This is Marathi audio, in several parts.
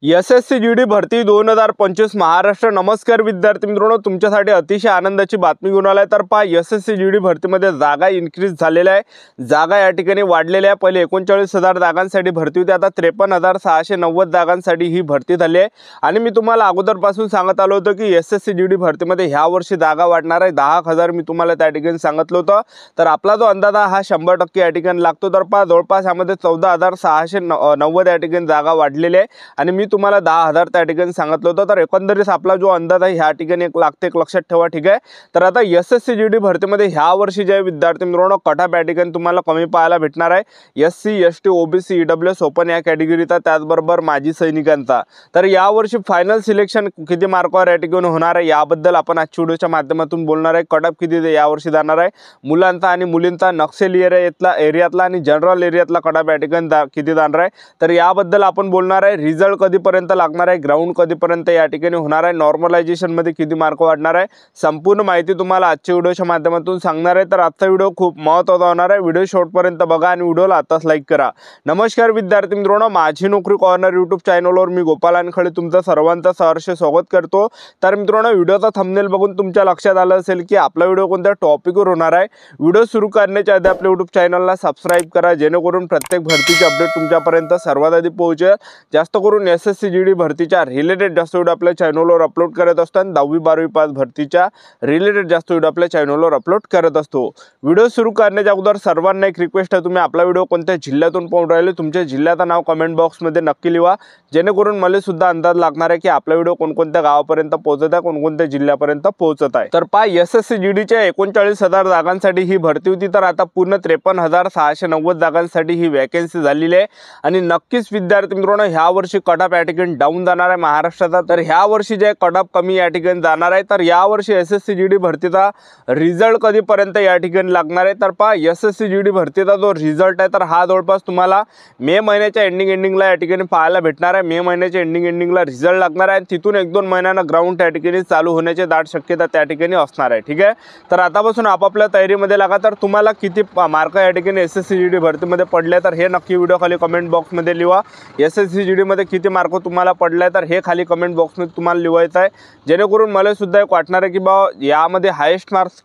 एसएससी जीडी भरती 2025 महाराष्ट्र। नमस्कार विद्यार्थी मित्रांनो, तुमच्यासाठी अतिशय आनंदाची बातमी घेऊन आलाय। तर पहा, एसएससी जीडी भरतीमध्ये जागा इन्क्रीज झालेल्या आहे, जागा या ठिकाणी वाढलेल्या आहे। पहिले 39,000 जागांसाठी भरती होती, आता 53,690 जागांसाठी ही भरती झाली आहे। आणि मी तुम्हाला अगोदरपासून सांगत आलो होतो की एसएससी जीडी भरतीमध्ये ह्या वर्षी जागा वाढणार आहे 10,000 मी तुम्हाला त्या ठिकाणी सांगितलं होतं। तर आपला जो अंदाज हा 100% या ठिकाणी लागतो। तर पहा, जवळपास यामध्ये 14,690 या ठिकाणी जागा वाढलेल्या आहे आणि मी तुम्हाला 10,000 त्या ठिकाणी सांगितलं होतं। तर एकंदरीत आपला जो अंदाज आहे ह्या ठिकाणी एक लागते, एक लक्षात ठेवा, ठीक आहे। तर आता एसएससी जीडी भरतीमध्ये ह्या वर्षी जे विद्यार्थी मित्रांनो कट-ऑफ या ठिकाणी तुम्हाला कमी पाहायला भेटणार आहे। SC, ST, OBC, EWS open या कॅटेगरीचा, त्याचबरोबर माजी सैनिकांचा। तर या वर्षी फायनल सिलेक्शन किती मार्कावर या ठिकाणी होणार आहे याबद्दल आपण आजच्या व्हिडिओच्या माध्यमातून बोलणार आहे। कट-ऑफ किती या वर्षी जाणार आहे, मुलांचा आणि मुलींचा, नक्षल एरियातला आणि जनरल एरियातला कट-ऑफ या ठिकाणी किती जाणार आहे, तर याबद्दल आपण बोलणार आहे। रिझल्ट कधीपर्यंत लागणार आहे, ग्राउंड कधीपर्यंत या ठिकाणी होणार आहे, नॉर्मलायझेशन मध्ये किती मार्क वाढणार आहे, संपूर्ण माहिती तुम्हाला आजच्या व्हिडिओच्या माध्यमातून सांगणार आहे। तर आजचा व्हिडिओ खूप महत्त्वाचा होणार आहे, व्हिडिओ शेवटपर्यंत बघा आणि व्हिडिओला आताच लाईक करा। नमस्कार विद्यार्थी मित्रांनो, माझी नोकरी कॉर्नर यूट्यूब चॅनलवर मी गोपाल अनखळे तुमचं सर्वांचं सहर्ष स्वागत करतो। तर मित्रांनो, व्हिडिओचा थंबनेल बघून तुमच्या लक्षात आलं असेल की आपला व्हिडिओ कोणत्या टॉपिकवर होणार आहे। व्हिडिओ सुरू करण्याच्या आधी आपल्या यूट्यूब चॅनलला सबस्क्राइब करा, जेणेकरून प्रत्येक भरतीचे अपडेट तुमच्यापर्यंत सर्वात आधी पोहोचेल। जास्त करून एसएससी जीडी भरतीच्या रिलेटेड जास्त व्हिडिओ आपल्या चॅनलवर अपलोड करत असतो आणि 10वी 12वी पास भरतीच्या रिलेटेड जास्त व्हिडिओ आपल्या चॅनलवर अपलोड करत असतो। व्हिडिओ सुरू करण्याच्या अगोदर सर्वांना एक रिक्वेस्ट आहे, तुम्ही आपला व्हिडिओ कोणत्या जिल्ह्यातून पाहून राहिले तुमच्या जिल्ह्याचं नाव कमेंट बॉक्समध्ये नक्की लिहा, जेणेकरून मला सुद्धा अंदाज लागणार आहे की आपला व्हिडिओ कोणकोणत्या गावापर्यंत पोहोचत आहे, कोणकोणत्या जिल्ह्यापर्यंत पोहोचत आहे। तर पहा, एसएससी जीडीच्या 39,000 जागांसाठी ही भरती होती, तर आता पूर्ण 53,690 जागांसाठी ही वॅकन्सी झालेली आहे। आणि नक्कीच विद्यार्थी मित्रांनो, ह्या वर्षी कट-ऑफ या ठिकाणी डाऊन जाणार आहे महाराष्ट्राचा। तर ह्या वर्षी जे कट-ऑफ कमी या ठिकाणी जाणार आहे। तर या वर्षी एसएससी जीडी भरतीचा रिझल्ट कधीपर्यंत या ठिकाणी लागणार आहे, तर पहा, एसएससी जीडी भरतीचा जो रिझल्ट आहे तर हा जवळपास तुम्हाला मे महिन्याच्या एंडिंगला या ठिकाणी पाहायला भेटणार आहे। मे महिन्याच्या एंडिंगला रिझल्ट लागणार आहे, तिथून 1-2 महिन्यांना ग्राउंड या ठिकाणी चालू होण्याची दाट शक्यता त्या ठिकाणी असणार आहे, ठीक आहे। तर आतापासून आपापल्या तयारीमध्ये लागा। तर तुम्हाला किती मार्क या ठिकाणी एसएससी जीडी भरतीमध्ये पडले तर हे नक्की व्हिडिओ खाली कमेंट बॉक्समध्ये लिहा। एसएससी जीडी मध्ये किती मार्क तुम्हाला पडले तर हे खाली कमेंट बॉक्समध्ये तुम्हाला लिहायचं आहे, जेणेकरून मला सुद्धा एक वाटणार आहे की बा यामध्ये हायेस्ट मार्क्स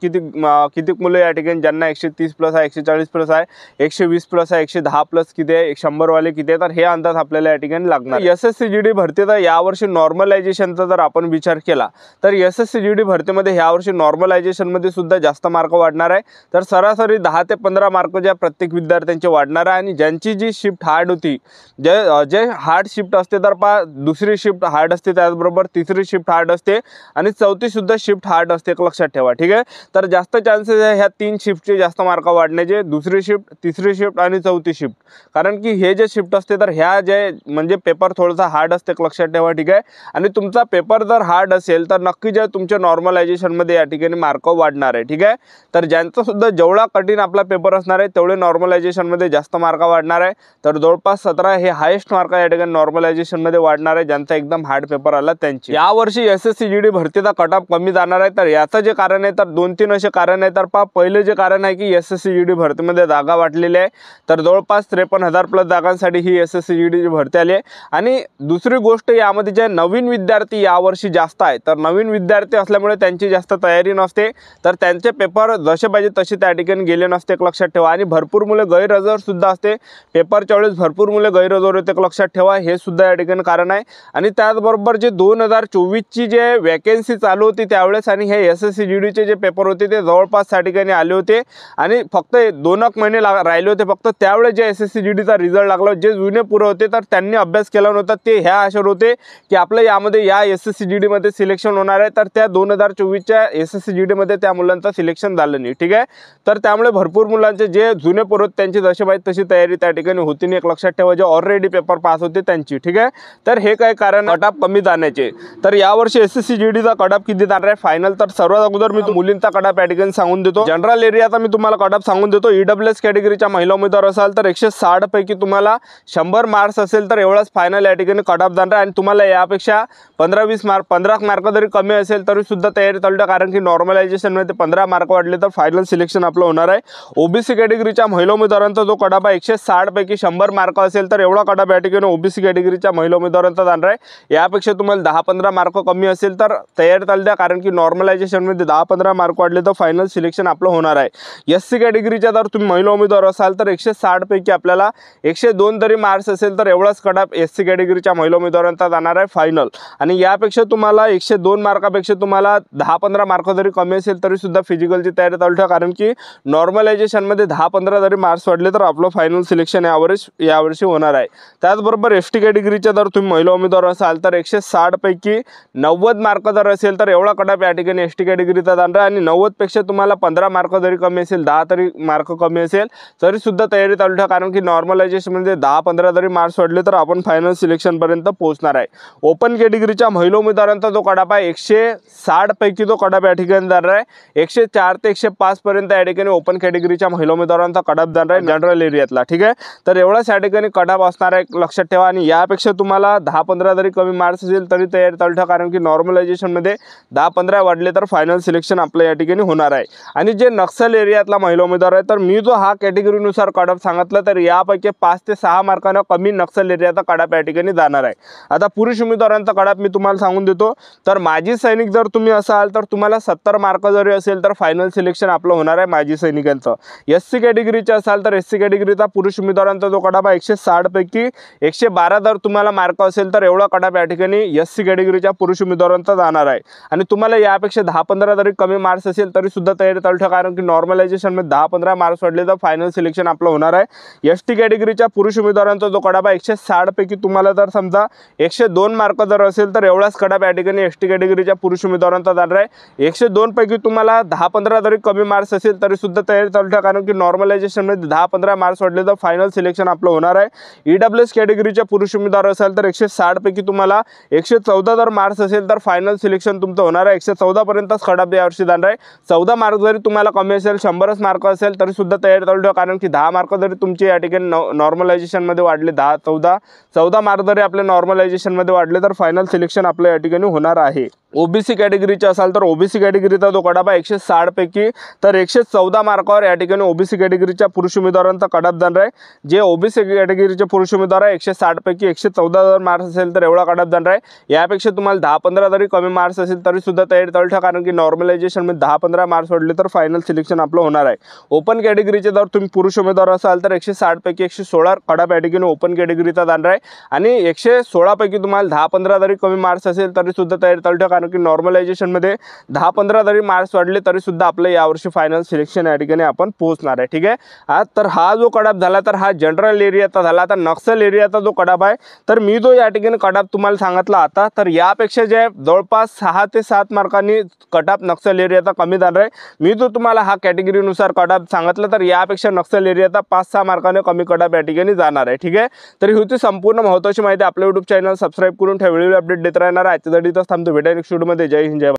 किती मुलं या ठिकाणी ज्यांना 130 प्लस आहे, 140 प्लस आहे, 120 प्लस आहे, 110 प्लस किती आहे, 100 वाले किती आहे, तर हे अंदाज आपल्याला या ठिकाणी लागणार। एसएससी जीडी भरतीचा यावर्षी नॉर्मलायझेशनचा जर आपण विचार केला तर एसएससी जीडी भरतीमध्ये यावर्षी नॉर्मलायझेशन मध्ये सुद्धा जास्त मार्क वाढणार आहे। तर सरासरी 10 ते 15 मार्क ज्या प्रत्येक विद्यार्थ्यांचे वाढणार आहे। आणि ज्यांची जी शिफ्ट हार्ड होती, जे हार्ड शिफ्ट असते, तर पहा, दुसरी शिफ्ट हार्ड असते, त्याचबरोबर तिसरी शिफ्ट हार्ड असते आणि चौथी सुद्धा शिफ्ट हार्ड असते, एक लक्षात ठेवा, ठीक आहे। तर जास्त चान्सेस आहे ह्या 3 शिफ्टचे जास्त मार्क वाढण्याचे, दुसरी शिफ्ट, तिसरी शिफ्ट आणि चौथी शिफ्ट। कारण की हे जे शिफ्ट असते तर ह्या जे म्हणजे पेपर थोडासा हार्ड असते, एक लक्षात ठेवा, ठीक आहे। आणि तुमचा पेपर जर हार्ड असेल तर नक्की जे तुमच्या नॉर्मलायझेशन मध्ये या ठिकाणी मार्क वाढणार आहे, ठीक आहे। तर ज्यांचा सुद्धा जेवढा कठीण आपला पेपर असणार आहे तेवढे नॉर्मलायझेशन मध्ये जास्त मार्क वाढणार आहे। तर जवळपास 17 हे हायेस्ट मार्क या ठिकाणी नॉर्मलायझेशन मध्ये वाढणार आहे, ज्यांचा एकदम हार्ड पेपर आला त्यांची। या वर्षी एसएससी जीडी भरतीचा कट-ऑफ कमी जाणार आहे। तर याचं जे कारण आहे तर 2-3 असे कारण आहे। तर पहा, पहिले जे कारण आहे की एसएससी जीडी भरतीमध्ये जागा वाढलेली आहे, तर जवळपास 53,000 प्लस जागांसाठी ही एसएससी जीडी भरती आली आहे। आणि दुसरी गोष्ट, यामध्ये जे नवीन विद्यार्थी यावर्षी जास्त आहे, तर नवीन विद्यार्थी असल्यामुळे त्यांची जास्त तयारी नसते, तर त्यांचे पेपर जसे पाहिजे तसे त्या ठिकाणी गेले नसते, एक लक्षात ठेवा। आणि भरपूर मुले गैरहजर सुद्धा असते पेपरच्या वेळेस, भरपूर मुले गैरहजर होते, एक लक्षात ठेवा, हे सुद्धा या ठिकाणी कारण आहे। आणि त्याचबरोबर जे 2024ची जे वॅकन्सी चालू होती त्यावेळेस आणि हे एसएससी जीडीचे जे पेपर होते ते जवळपास त्या ठिकाणी आले होते आणि फक्त 2 महिने राहिले होते फक्त। त्यावेळेस जे एसएससी जीडीचा रिझल्ट लागला, जे जुने पुरे होते तर त्यांनी अभ्यास केला नव्हता, ते ह्या आशेवर होते की आपलं यामध्ये या एसएससी जीडी मध्ये सिलेक्शन होणार आहे, तर त्या 2024च्या एसएससी जीडी मध्ये त्या मुलांचं सिलेक्शन झालं नाही, ठीक आहे। तर त्यामुळे भरपूर मुलांचे जे जुने पुरे होते त्यांची जशी पाहिजे तशी तयारी त्या ठिकाणी होती नाही, एक लक्षात ठेवा, जे ऑलरेडी पेपर पास होते त्यांची, ठीक आहे। तर हे काय कारण कट-ऑफ कमी जाण्याचे। तर यावर्षी एसएससी जीडीचा कट-ऑफ किती जाणार आहे फायनल, तर सर्वात अगोदर मी मुलींचा कट-ऑफ या ठिकाणी सांगून देतो। जनरल एरियाचा मी तुम्हाला कट-ऑफ सांगून देतो। ईडब्ल्यूएस कॅटेगरीच्या महिला उमेदवार असाल तर 160 पैकी तुम्हाला 100 मार्क्स असेल तर एवढाच फायनल या ठिकाणी कट-ऑफ जाणार आहे। आणि तुम्हाला यापेक्षा 15-20 मार्क 15 मार्क जरी कमी असेल तरी सुद्धा तयारी चालू आहे, कारण की नॉर्मलायझेशन मध्ये 15 मार्क वाढले तर फायनल सिलेक्शन आपलं होणार आहे। ओबीसी कॅटेगरीच्या महिला उमेदवारांचा जो कट-ऑफ आहे 160 पैकी 100 मार्क असेल तर एवढा कट-ऑफ या ठिकाणी ओबीसी कॅटेगरीच्या महिला उमेदवारांचा जाणार आहे। यापेक्षा तुम्हाला 10-15 मार्क कमी असेल तर तयारी चालू द्या, कारण की नॉर्मलायझेशनमध्ये 10-15 मार्क वाढले तर फायनल सिलेक्शन आपलं होणार आहे। एससी कॅटेगरीच्या जर तुम्ही महिला उमेदवार असाल तर 160 पैकी आपल्याला 102 तरी मार्क्स असेल तर एवढाच कट-ऑफ एससी कॅटेगरीच्या महिला उमेदवारांचा जाणार आहे फायनल। आणि यापेक्षा तुम्हाला 102 मार्कापेक्षा तुम्हाला 10-15 मार्क जरी कमी असेल तरी सुद्धा फिजिकलची तयारी चालू ठेवा, कारण की नॉर्मलायझेशनमध्ये 10-15 जरी मार्क्स वाढले तर आपलं फायनल सिलेक्शन यावर्षी होणार आहे। त्याचबरोबर एसटी कॅटेगरीच्या जर तुम्ही महिला उमेदवार असाल तर 160 पैकी 90 मार्क जर असेल तर एवढा कट-ऑफ या ठिकाणी एसटी कॅटेगरीचा जाणार आहे। आणि 90 पेक्षा तुम्हाला 15 मार्क जरी कमी असेल, 10 तरी मार्क कमी असेल तरी सुद्धा तयारी चालू ठेवा, कारण की नॉर्मलायझेशनमध्ये 10-15 जरी मार्क्स वाढले तर आपण फायनल सिलेक्शन पर्यंत पोहोचणार आहे। ओपन कॅटेगरीच्या महिला उमेदवारांचा जो कट-ऑफ आहे 160 पैकी तो कट-ऑफ या ठिकाणी जाणार आहे। 104 ते 105 पर्यंत या ठिकाणी ओपन कॅटेगरीच्या महिला उमेदवारांचा कट-ऑफ जाणार आहे जनरल एरियातला, ठीक आहे। तर एवढाच या ठिकाणी कट-ऑफ असणार आहे, लक्षात ठेवा। आणि यापेक्षा तुम्हाला 10-15 जरी कमी मार्क्स असेल तरी तयारी चालू ठेवा, कारण की नॉर्मलायझेशनमध्ये 10-15 वाढले तर फायनल सिलेक्शन आपलं या ठिकाणी होणार आहे। आणि जे नक्सल एरियातला महिला उमेदवार आहे तर मी जो हा कॅटेगरीनुसार कट-ऑफ सांगितलं तर यापैकी 5 ते 6 मार्कांना कमी नक्सल एरियाचा कट-ऑफ या ठिकाणी जाणार आहे। आता पुरुष उमेदवारांचा कट-ऑफ मी तुम्हाला सांगून देतो। तर माजी सैनिक जर तुम्ही असाल तर तुम्हाला 70 मार्क जरी असेल तर फायनल सिलेक्शन आपलं होणार आहे माजी सैनिकांचं। एससी कॅटेगरीचे असाल तर एससी कॅटेगरीचा पुरुष उमेदवारांचा जो कट-ऑफ आहे 160 पैकी 112 जर तुम्हाला मार्क असेल तर एवढा कट-ऑफ या ठिकाणी एससी कॅटेगरीच्या पुरुष उमेदवारांचा जाणार आहे। आणि तुम्हाला यापेक्षा 10-15 जरी कमी मार्क्स असेल तरी सुद्धा तयारी चालू ठेवा, कारण की नॉर्मलायझेशनमध्ये 10-15 मार्क्स वाढले तर फायनल सिलेक्शन आपलं होणार आहे। एसटी कॅटेगरीच्या पुरुष उमेदवारांचा जो कट-ऑफ आहे 160 पैकी तुम्हाला जर समजा 102 मार्क जर असेल तर एवढाच कट-ऑफ या ठिकाणी एसटी कॅटेगरीच्या पुरुष उमेदवारांचा जाणार आहे। 102 पैकी तुम्हाला 10-15 जरी कमी मार्क्स असेल तरी सुद्धा तयारी चालू ठेवा, कारण की नॉर्मलायझेशनमध्ये 10-15 मार्क्स वाढले तर फायनल सिलेक्शन आपलं होणार आहे। ईडब्ल्यूएस कॅटेगरीच्या पुरुष उमेदवार असाल तर 160 पैकी तुम्हाला 114 जर मार्क्स असेल तर फायनल सिलेक्शन तुमचं होणार आहे। 114 पर्यंतच कट-ऑफ यावर्षी जाणार आहे। 14 मार्क जरी तुम्हाला कमी असेल, 100च मार्क असेल तरी सुद्धा तयारी चालू ठेवा, कारण की 10 मार्क जरी तुमचे या ठिकाणी नॉर्मलायझेशनमध्ये वाढले, 14 मार्क जरी आपले नॉर्मलायझेशनमध्ये वाढले तर फायनल सिलेक्शन आपल्या या ठिकाणी होणार आहे। ओबीसी कॅटेगरीचे असाल तर ओबीसी कॅटेगरीचा जो कट-ऑफ आहे 160 पैकी तर 114 मार्कावर या ठिकाणी ओबीसी कॅटेगरीच्या पुरुष उमेदवारांचा कट-ऑफ जाणार आहे। जे ओबीसी कॅटेगरीचे पुरुष उमेदवार आहे 160 पैकी 114 जर मार्क्स असेल तर एवढा कट-ऑफ जाणार आहे। यापेक्षा तुम्हाला 10-15 जरी कमी मार्क्स असेल तरी सुद्धा तयारी चालू ठेवा, कारण की नॉर्मलायझेशनमध्ये 10-15 मार्क्स वाढले तर फायनल सिलेक्शन आपलं होणार आहे। ओपन कॅटेगरीचे जर तुम्ही पुरुष उमेदवार असाल तर 160 पैकी 116 कट-ऑफ या ठिकाणी ओपन कॅटेगरीचा जाणार आहे। आणि 116 पैकी तुम्हाला 10-15 जरी कमी मार्क्स असेल तरी सुद्धा तयारी चालू ठेवा, कारण की नॉर्मलायझेशनमध्ये 10-15 जरी मार्क्स वाढले तरी सुद्धा आपलं यावर्षी फायनल सिलेक्शन या ठिकाणी आपण पोहोचणार आहे, ठीक आहे। तर हा जो कट-ऑफ झाला तर हा जनरल एरियाचा झाला। आता नक्सल एरियाचा जो कट-ऑफ आहे तर मी जो या ठिकाणी कट-ऑफ तुम्हाला सांगितला आता तर यापेक्षा जे जवळपास 6 ते 7 मार्कांनी कट-ऑफ नक्सल एरियाचा कमी जाणार आहे। मी जो तुम्हाला हा कॅटेगरीनुसार कट-ऑफ सांगितलं तर यापेक्षा नक्सल एरियाचा 5-6 मार्काने कमी कट-ऑफ या ठिकाणी जाणार आहे, ठीक आहे। तर ही होती संपूर्ण महत्त्वाची माहिती। आपल्या यूट्यूब चॅनल सबस्क्राईब करून ठेवा, व्हिडिओ अपडेट देत राहणार आहे। आजच्यासाठी इथंच थांबतो, भेटूया नेक्स्ट व्हिडिओमध्ये। जय हिंद, जय भारत।